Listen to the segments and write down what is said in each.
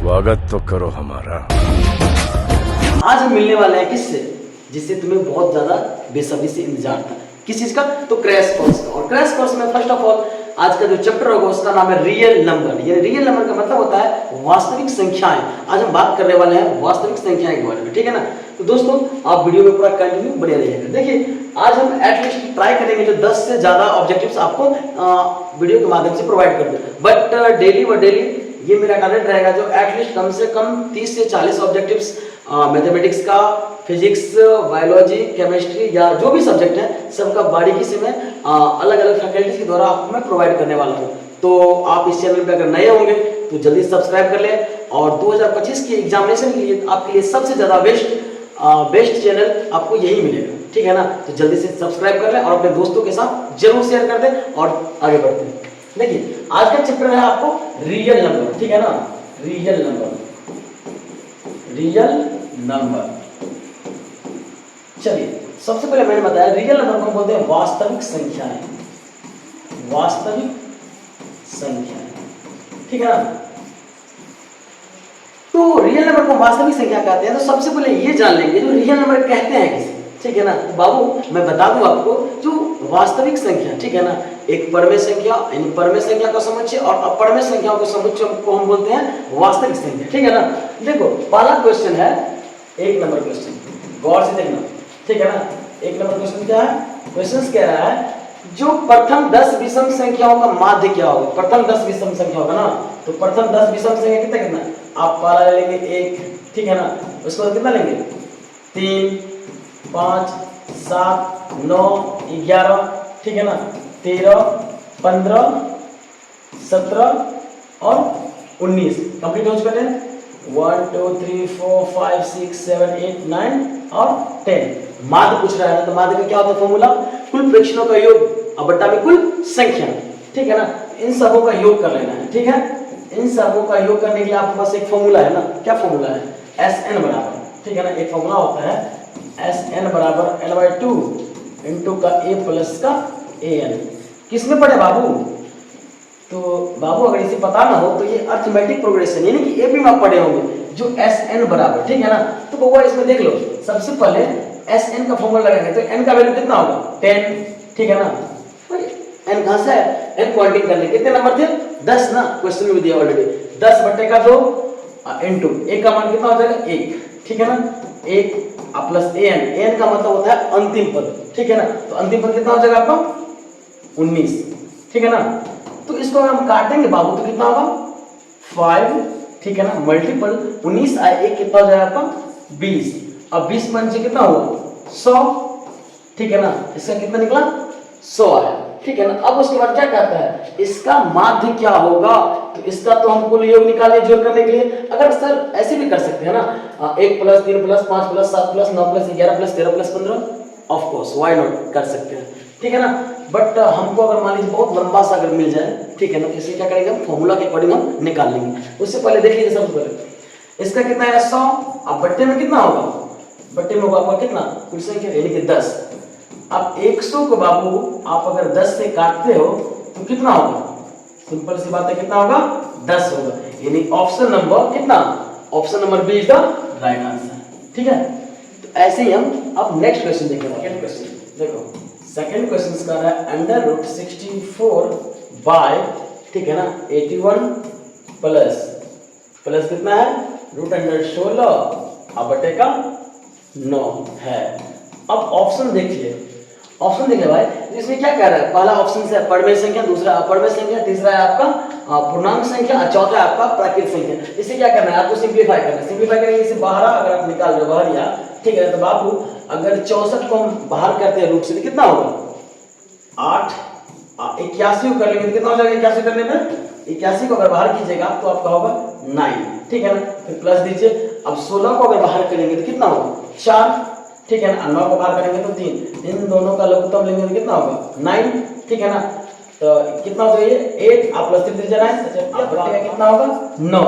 स्वागत तो करो हमारा। आज हम मिलने वाले हैं किससे, जिससे तुम्हें बहुत ज्यादा बेसब्री से इंतजार था। किस चीज का? तो क्रैश कोर्स का। और क्रैश कोर्स में फर्स्ट ऑफ ऑल आज का जो चैप्टर होगा उसका नाम है रियल नंबर। ये रियल नंबर का मतलब होता है वास्तविक संख्याएं। आज हम बात करने वाले हैं वास्तविक संख्याएं के बारे में, ठीक है ना। तो दोस्तों आप वीडियो में पूरा कंटिन्यू बने रहिएगा। देखिए आज हम एटलीस्ट ट्राई करेंगे जो 10 से ज्यादा ऑब्जेक्टिव्स आपको वीडियो के माध्यम से प्रोवाइड कर दूं, बट डेली ये मेरा टारगेट रहेगा जो एटलीस्ट कम से कम 30 से 40 ऑब्जेक्टिव्स मैथमेटिक्स का, फिजिक्स, बायोलॉजी, केमिस्ट्री या जो भी सब्जेक्ट है सबका बारीकी से मैं अलग अलग फैकल्टीज के द्वारा आपको मैं प्रोवाइड करने वाला हूँ। तो आप इस चैनल पे अगर नए होंगे तो जल्दी सब्सक्राइब कर लें। और 2025 की एग्जामिनेशन के लिए आपके लिए सबसे ज़्यादा बेस्ट चैनल आपको यही मिलेगा, ठीक है ना। तो जल्दी से सब्सक्राइब कर लें और अपने दोस्तों के साथ जरूर शेयर कर दें और आगे बढ़ते हैं। देखिए आज का चैप्टर है आपको रियल नंबर, ठीक है ना। Real number. चलिए सबसे पहले मैंने बताया रियल नंबर को हम बोलते हैं वास्तविक संख्याएं, ठीक है ना। तो रियल नंबर को वास्तविक संख्या कहते हैं। तो सबसे पहले ये जान लेंगे जो रियल नंबर कहते हैं किसे, ठीक है ना। तो बाबू मैं बता दूं आपको जो वास्तविक संख्या, ठीक है ना, एक परमेय संख्या यानी परमेय संख्या का समुच्चय और अपरमेय संख्याओं का समुच्चय को हम बोलते हैं वास्तविक संख्या, ठीक है ना। देखो पहला क्वेश्चन है 1 नंबर क्वेश्चन, गौर से देखना, ठीक है ना। 1 नंबर क्वेश्चन क्या है? क्वेश्चन कह रहा है जो प्रथम 10 विषम संख्याओं का माध्य क्या होगा। प्रथम 10 विषम संख्या होगा ना, तो प्रथम 10 विषम संख्या कितना आप पहला लेंगे 1, ठीक है ना। उसके बाद कितना लेंगे 3, 5, 7, 9, 11, ठीक है ना, 13, 15, 17 और 19 कंप्लीट हो चुका है। 1 2 3 4 5 6 7 8 9 और 10 माध्य पूछ रहा है। तो माध्य का क्या होता है फॉर्मूला? कुल प्रेक्षणों का योग अब बट्टा में कुल संख्या, ठीक है ना। इन सबों का योग कर लेना है, ठीक है। इन सबों का योग करने के लिए आपके पास एक फॉर्मूला है ना। क्या फॉर्मूला है? Sn बराबर, ठीक है ना, एक फॉर्मूला होता है Sn बराबर L/2 इंटू का A प्लस का An। किसमें पढ़े बाबू? तो बाबू अगर इसे पता ना हो तो ये अर्थमेटिक प्रोग्रेशन यानी कि ए में आप पढ़े होंगे जो Sn बराबर, ठीक है ना। तो बउआ इसमें देख लो, सबसे पहले Sn का फॉर्मूला लगाएंगे तो n का वैल्यू कितना होगा 10, ठीक है ना। n कहां से है? n काउंटिंग करने कितने नंबर थे? 10 ना, क्वेश्चन में दिया ऑलरेडी। 10 बटे का 2 इंटू a का मान कितना हो जाएगा 1, ठीक है ना। 1 प्लस an का मतलब होता है अंतिम पद, ठीक है ना। तो अंतिम पद कितना हो जाएगा आपका 19, ठीक है ना। तो इसको हम काटेंगे बाबू तो कितना होगा 5, ठीक है ना, मल्टीपल 19 आए 1 कितना हो जाएगा आपका 20। अब 20 पंचे कितना हुआ 100, ठीक है ना। इसका कितना निकला 100 आया, ठीक है ना। अब उसके बाद क्या कहता है इसका माध्य क्या होगा। तो इसका तो हम कुल योग निकाले जोड़ करने के लिए। अगर सर ऐसे भी कर सकते हैं ना 1 plus 3 plus 5 plus 7 plus 9 plus 11 plus 13 plus 15, of course why not कर सकते हैं, ठीक है ना। बट हमको अगर मान लीजिए बहुत लंबा सा अगर मिल जाए, ठीक है ना, तो इसे क्या करेंगे हम फॉर्मूला के अकॉर्डिंग हम निकाल लेंगे। उससे पहले देख लीजिए सबसे पहले इसका कितना है 100। अब बट्टे में कितना होगा? बट्टे में होगा आपका कितना कुल संख्या यानी कि 10। अब 100 को बाबू आप अगर 10 से काटते हो तो कितना होगा? सिंपल सी बात है, कितना होगा 10 होगा। यानी ऑप्शन नंबर कितना? Option number B is the right answer, ठीक है। तो ऐसे ही हम अब नेक्स्ट क्वेश्चन देखेंगे। सेकंड क्वेश्चन देखो, सेकंड क्वेश्चन का है √64 बाय, ठीक है ना, 81 प्लस कितना है √16 अब बटे का 9 है। अब ऑप्शन देखिए भाई, इसमें क्या कह रहा है? पहला ऑप्शन से परमेय संख्या, दूसरा अपरमेय संख्या, तीसरा है आपका पूर्णांक संख्या, चौथा है आपका प्राकृत संख्या। इसे क्या करना है आपको? सिंपलीफाई करना है। सिंपलीफाई करेंगे इसे बाहर, अगर आप निकाल रहे हो बाहर या, ठीक है। तो बाबू अगर 64 को हम बाहर करते हैं रूट से तो कितना होगा 8, 81 को कर लेंगे तो कितना हो जाएगा 81 करने में 81 को अगर बाहर कीजिएगा तो आपका होगा 9, ठीक है ना। फिर प्लस दीजिए। अब 16 को अगर बाहर करेंगे तो कितना होगा 4, ठीक है ना। 9 को बाहर करेंगे तो 3, इन दोनों का लघुत्तम लेंगे तो कितना होगा 9, ठीक है ना। तो कितना हो जाए 8 प्लस 3 9, कितना होगा 9।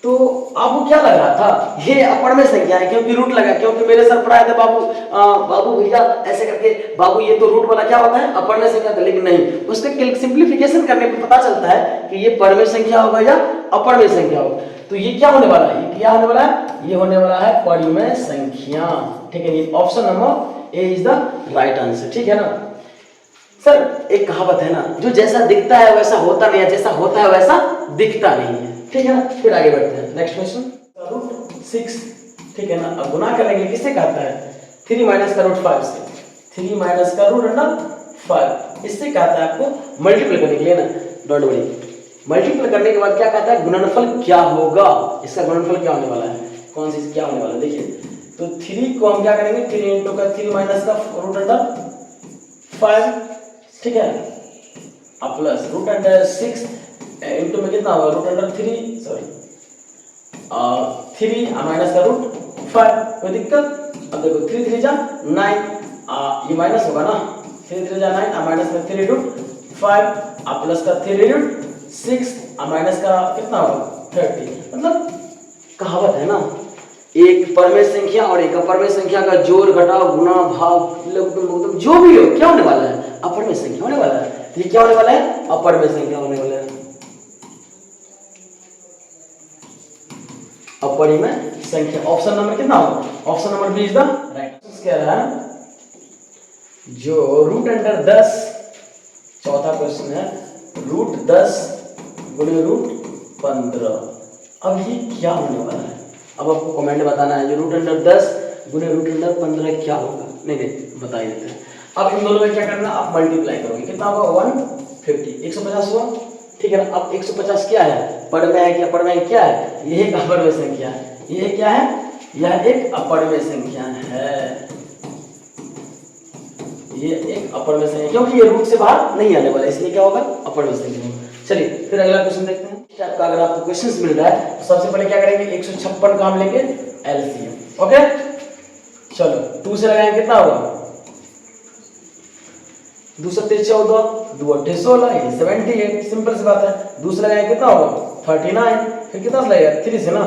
तो आपको क्या लग रहा था ये अपरमेय संख्या है क्योंकि रूट लगा, क्योंकि मेरे सर पढ़ाए थे बाबू भैया ऐसे करके, बाबू ये तो रूट वाला क्या होता है अपरमेय संख्या था, लेकिन नहीं, उसके सिंप्लीफिकेशन करने पर पता चलता है कि ये परमेय संख्या होगा या अपरमेय संख्या होगा। तो ये क्या होने वाला है, ये क्या होने वाला है, ये होने वाला है परिमेय संख्या। ठीक है, ये option number A is the right answer. ठीक है ना सर, एक कहावत है ना, जो जैसा दिखता है वैसा होता नहीं है, जैसा होता है वैसा दिखता नहीं है। ठीक है ना, फिर आगे बढ़ते हैं। Next question, root 6। ठीक है ना, अब गुना करने के लिए किससे कहता है, 3 माइनस का रूट 5 से, 3 माइनस का रूट अंडर 5, इससे कहता है आपको मल्टीप्लाई करने के लिए ना, डोंट वरी। मल्टीप्लाई करने के बाद क्या कहता है, गुणनफल क्या होगा, इसका गुणनफल क्या होने वाला है, कौन सी क्या होने वाला है, देखिए। तो 3 को हम क्या करेंगे, 3 इंटू का 3 माइनस का रूट अंडर 5, ठीक है, अब प्लस रूट अंडर 6 इंटू में कितना होगा, रूट अंडर 3, सॉरी 3 माइनस का रूट 5, कोई दिक्कत। अब देखो 3 3 जा 9, ये माइनस होगा ना, 3 3 जा 9, माइनस में 3 रूट 5, प्लस का 3 रूट 6, माइनस का कितना होगा 30। मतलब कहावत है ना, एक परमेय संख्या और एक अपरमेय संख्या का जोड़ घटाव गुणा भाग मतलब जो भी हो, क्या होने वाला है, अपरमेय संख्या होने वाला है। ये क्या होने वाला है, अपरमेय संख्या होने वाला है, अपरिमेय संख्या। ऑप्शन नंबर कितना होगा, option number B is the right answer. क्या रहा, जो रूट अंडर 10, चौथा क्वेश्चन है, रूट 10 गुणे रूट 15। अब ये क्या होने वाला है, अब आपको कमेंट में बताना है, जो रूट अंडर 10 गुणे रूट अंडर 15 क्या होगा। नहीं बता ही देते हैं। अब इन दोनों में क्या करना, आप मल्टीप्लाई करोगे, कितना होगा 150, 150 हुआ। ठीक है ना, अब 150 क्या है, परमेय है क्या, परमेय क्या है, ये एक अपरमेय संख्या है, ये क्या है, यह एक अपरमेय संख्या है, ये एक अपरमेय संख्या, क्योंकि ये रूट से बाहर नहीं आने वाला, इसलिए क्या होगा, अपरमेय संख्या। चलिए फिर अगला क्वेश्चन देखते हैं। इस टाइप का अगर आपको क्वेश्चंस मिल रहा है तो सबसे पहले क्या करेंगे, 156 का हम लेंगे एलसीएम। ओके, चलो 2 से लगाएंगे, कितना होगा, 2 से 3 14, 2 8 16, ये 78, सिंपल सी बात है। 2 से लगाएंगे कितना होगा 39, फिर कितना लगेगा 3 से ना,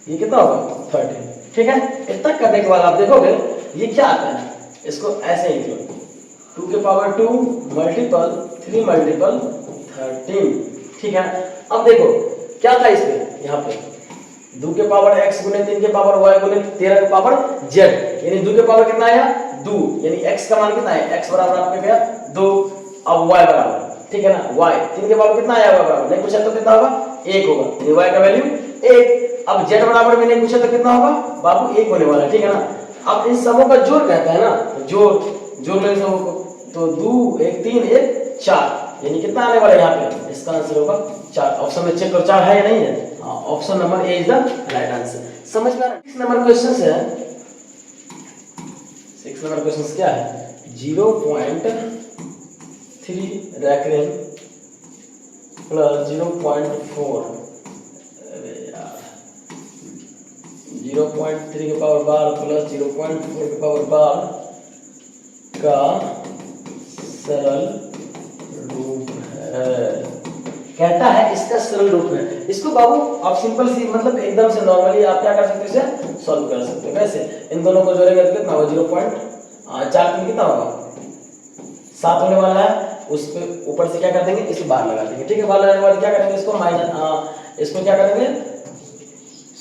ये कितना होगा 30। ठीक है, इतना करने के बाद आप देखोगे ये क्या आता है, इसको ऐसे ही लिखो, 2 के पावर 2 मल्टीपल 3 मल्टीपल 13। ठीक है, अब देखो क्या था इसमें, यहाँ पे 2 के पावर x गुने 3 के पावर y गुने 13 के पावर z, यानी 2 के पावर कितना आया 2, यानी x का मान कितना है, x बराबर आपके गया 2, अब y बराबर, ठीक है ना, y 3 के पावर कितना आया होगा बराबर, नहीं पूछा तो कितना होगा 1 होगा, यानी y का वैल्यू 1। अब z बराबर में नहीं पूछा तो कितना होगा बाबू 1 होने वाला है। ठीक है ना, अब इन सबों का जोड़ कहता है ना, जोड़ लो इन सबों को, तो 2 1 3 1 4, यानी कितना आने वाला है यहाँ पे, इसका आंसर होगा 4। ऑप्शन में चेक करो 4 है या नहीं है, option number A is the right answer. समझ में आ रहा है। 6 नंबर क्वेश्चन है, 6 नंबर क्वेश्चन क्या है, 0.3 रैकरेन प्लस 0.4, अरे यार 0.3 के पावर 12 प्लस 0.4 के पावर 12 का सरल रूप है, कहता है इसका सरल रूप है। इसको बाबू आप सिंपल सी मतलब एकदम से नॉर्मली आप क्या कर सकते हो, इसे सॉल्व कर सकते हो। वैसे इन दोनों को जोड़ेंगे तो कितना होगा 0.4 में कितना होगा 7 होने वाला है, उस पे ऊपर से क्या कर देंगे, इसे बाहर लगा देंगे। ठीक है, बाहर लगाने के बाद क्या करेंगे, इसको माइनस, इसको क्या करेंगे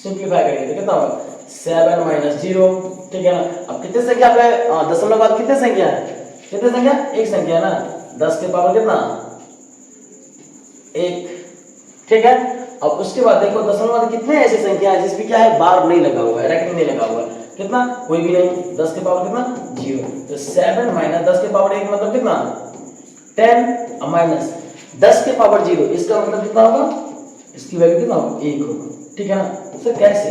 सिंप्लीफाई करेंगे, तो कितना होगा 7 माइनस 0। ठीक है ना, अब कितने संख्या पे दशमलव बाद कितने संख्या है, कितने संख्या, एक संख्या है ना, 10 के पावर कितना 1। ठीक है, अब उसके बाद देखो दशमलव बाद कितने ऐसी संख्या है जिसमें क्या है बार नहीं लगा हुआ है, रैकनिंग नहीं लगा हुआ है, कितना कोई भी नहीं, 10 के पावर कितना 0, तो 7 माइनस 10 के पावर 1 मतलब कितना 10 माइनस 10 के पावर 0, इसका मतलब कितना होगा, इसकी वैल्यू कितना होगा 1 होगा। ठीक है ना, सर कैसे,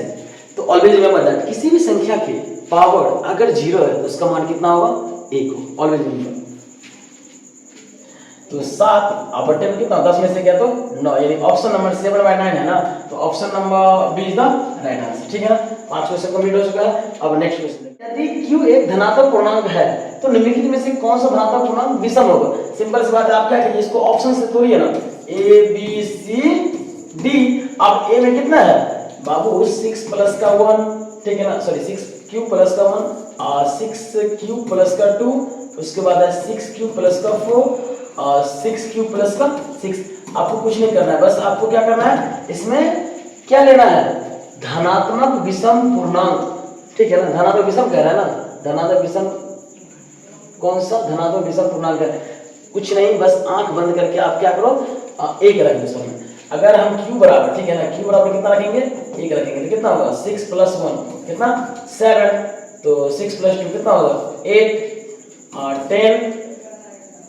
तो ऑलवेज रिमेंबर दैट किसी भी संख्या के पावर अगर 0 है तो उसका मान कितना होगा 1 होगा, ऑलवेज रिमेंबर। तो 7 बटे में कितना 10 में से क्या तो 9, यानी ऑप्शन नंबर 7/9 है ना, तो option number B is the right answer. ठीक है ना, 5 क्वेश्चन कंप्लीट हो चुका है। अब नेक्स्ट क्वेश्चन, यदि q एक धनात्मक पूर्णांक है तो निम्नलिखित में से कौन सा धनात्मक पूर्णांक विषम होगा। सिंपल सी बात है, आप क्या करिए इसको ऑप्शन से तोड़िए ना, a b c d। अब a में कितना है बाबू 6 प्लस का 1, ठीक है ना, सॉरी 6q प्लस का 1 और 6q प्लस का 2, उसके बाद है 6q प्लस का 4 और 6q प्लस का 6। आपको कुछ नहीं करना है, बस आपको क्या करना है इसमें क्या लेना है, धनात्मक विषम पूर्णांक, ठीक है ना, धनात्मक विषम कह रहा है ना, धनात्मक विषम कौन सा, धनात्मक विषम पूर्णांक है, कुछ नहीं, बस आंख बंद करके आप क्या करो, एक रख दो उसमें। अगर हम q बराबर, ठीक है ना, q बराबर कितना रखेंगे, एक रखेंगे, तो कितना होगा 6 + 1 कितना 7, तो 6 + 2 कितना होगा 8 और 10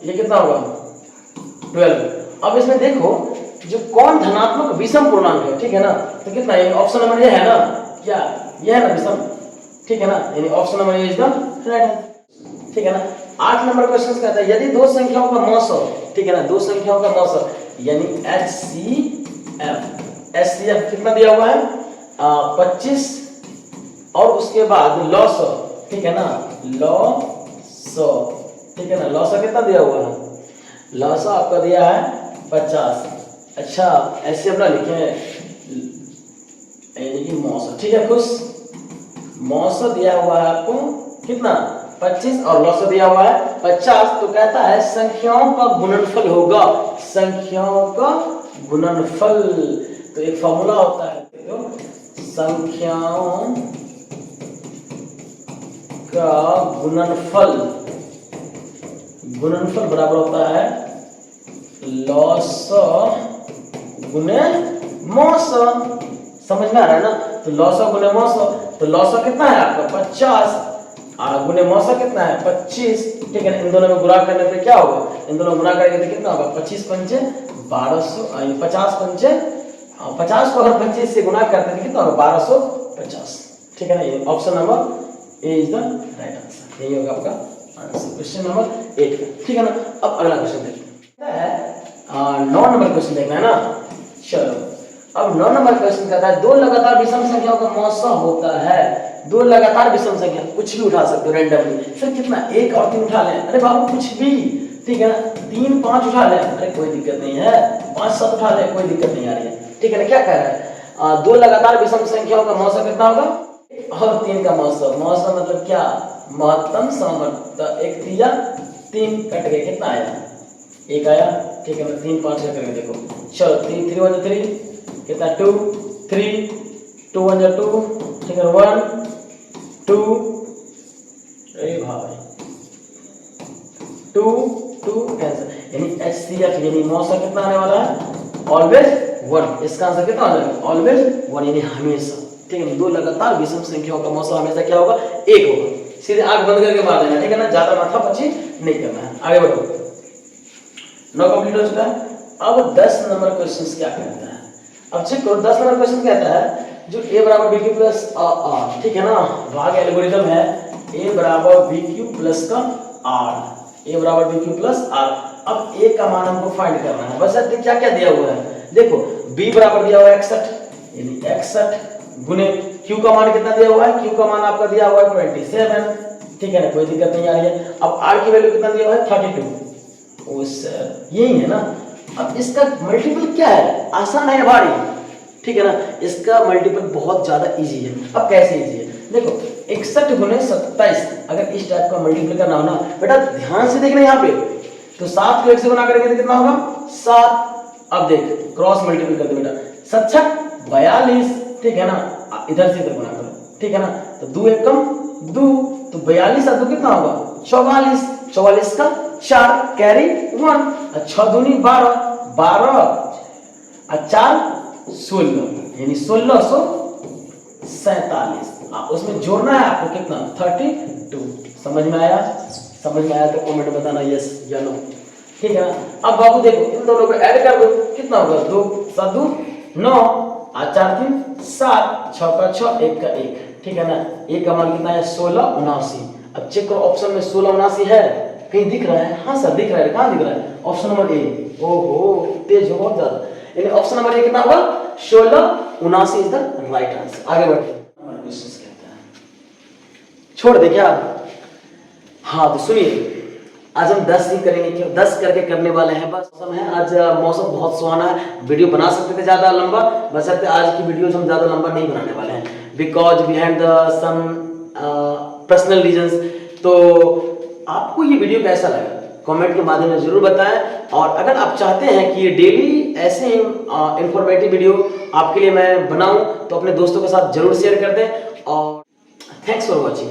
ये कितना होगा 12। अब इसमें देखो जो कौन धनात्मक विषम पूर्णांक है, ठीक है ना, तो कितना है, ऑप्शन नंबर ये है ना, क्या ये है ना विषम, ठीक है ना, यानी option number A is the right answer, ठीक है ना। 8 नंबर क्वेश्चन कहता है यदि दो संख्याओं का मौसम, ठीक है ना, दो संख्याओं का मौसम यानी HCF कितना दिया हुआ है 25 और उसके बाद लॉस, ठीक है ना, लॉस, ठीक है ना, लॉस कितना दिया हुआ है, लॉस आपका दिया है 50। अच्छा ऐसे अपना लिखे यानी कि मौसम, ठीक है, खुश मौसम दिया हुआ है आपको कितना 25 और लॉस दिया हुआ है 50, तो कहता है संख्याओं का गुणनफल होगा, संख्याओं का गुणनफल। तो एक फॉर्मूला होता है, तो संख्याओं का गुणनफल, गुणनफल बराबर होता है लॉस गुणे मौसम, समझ में आ रहा है ना, तो लॉस गुणे मौसम, तो लॉस कितना है आपका 50 और गुणे मौसम कितना है 25, ठीक है, इन दोनों में गुणा करने पे क्या होगा, इन दोनों गुणा करेंगे तो कितना होगा 25 पंचे 1200, 50 पंचे 50 को अगर 25 से गुणा करते हैं तो कितना होगा 1250, ठीक है ना, ये option number A is the right answer, यही होगा आपका आंसर क्वेश्चन नंबर 8, ठीक है ना। अब अगला क्वेश्चन देखते हैं, 9 नंबर क्वेश्चन देखना है ना, चलो अब 9 नंबर क्वेश्चन कहता है दो लगातार विषम संख्याओं का मौसम होता है, दो लगातार विषम संख्या कुछ भी उठा सकते हो रैंडमली, सर कितना 1 और 3 उठा लें, अरे बाबू कुछ भी, ठीक है ना, 3 5 उठा लें, अरे कोई दिक्कत नहीं है, 5 7 उठा लें, कोई दिक्कत नहीं आ रही है, ठीक है ना। क्या कह रहा है, दो लगातार विषम संख्याओं का मौसम कितना होगा और 3 का मौसम, मौसम मतलब क्या, महत्तम समवर्त, 1 3 3 कट गए, कितना आया 1 आया, ठीक है ना, 3 5 करके देखो, चलो 3 3 1 3 कितना 2 3 2 1 2, ठीक है 1 2, अरे भाई 2 2 कैंसिल, यानी HCF यानी मौसम कितना आने वाला है ऑलवेज 1, इसका आंसर कितना आ जाएगा ऑलवेज 1 यानी हमेशा, ठीक है, दो लगातार विषम संख्याओं का मौसम हमेशा क्या होगा 1 होगा, सीधे आंख बंद करके मार देना, ठीक है ना, ज्यादा माथा पच्ची नहीं करना है। आगे बढ़ो, 9 कंप्लीट हो चुका है। अब 10 नंबर क्वेश्चन क्या कहता है, अब चेक करो 10 नंबर क्वेश्चन कहता है जो a बराबर bq प्लस r, ठीक है ना, भाग एल्गोरिथम है a बराबर bq प्लस का r, a बराबर bq प्लस r। अब a का मान हमको फाइंड करना है, बस क्या क्या दिया हुआ है, देखो b बराबर दिया हुआ है 61 यानी 61 गुने q का मान कितना दिया हुआ है, q का मान आपका दिया हुआ है 27, ठीक है ना, कोई दिक्कत नहीं आ रही है। अब r की वैल्यू कितना दिया हुआ है 32, ओ सर यही है ना। अब इसका मल्टीपल क्या है, आसान है भारी, ठीक है ना, इसका मल्टीपल बहुत ज्यादा इजी है। अब कैसे इजी है, देखो 61 गुने 27 अगर इस टाइप का मल्टीपल करना हो ना बेटा, ध्यान से देखना यहाँ पे, तो 7 को 1 से गुना करेंगे तो कितना होगा 7, अब देख क्रॉस मल्टीपल कर दो बेटा, 7 6 42, ठीक है ना, इधर से इधर गुना करो, ठीक है ना, तो 2 1 कम 2, तो 42 और 2 कितना होगा 44, 44 का 4 कैरी 1, 6 दूनी 12 12 और 4 16 यानी 1647, उसमें जोड़ना है आपको कितना 32। समझ में आया, समझ में आया तो कमेंट बताना यस या नो, ठीक है ना। अब बाबू देखो इन दोनों को ऐड कर दो, कितना होगा 2 7 2 9 और 4 3 7, 6 का 6 1 का 1, ठीक है ना, 1 का मान कितना है 16 79। अब चेक करो ऑप्शन में 16 79 है, कहीं दिख रहा है, हाँ सर दिख रहा है, कहाँ दिख रहा है ऑप्शन नंबर ए, ओहो तेज हो बहुत ज्यादा, यानी ऑप्शन नंबर ए कितना होगा 16 79 इज द राइट आंसर। आगे बढ़ते हैं, क्वेश्चन कहता है छोड़ दे क्या, हाँ तो सुनिए आज हम 10 ही करेंगे, क्यों 10 करके करने वाले हैं, बस मौसम है आज, मौसम बहुत सुहाना है, वीडियो बना सकते थे ज्यादा लंबा, बशर्ते आज की वीडियोस हम ज्यादा लंबा नहीं बनाने वाले हैं because behind the some personal reasons. तो आपको ये वीडियो कैसा लगा, कमेंट के माध्यम से जरूर बताएं। और अगर आप चाहते हैं कि ये डेली ऐसे इंफॉर्मेटिव वीडियो आपके लिए मैं बनाऊं तो अपने दोस्तों के साथ जरूर शेयर कर दें। और थैंक्स फॉर वॉचिंग।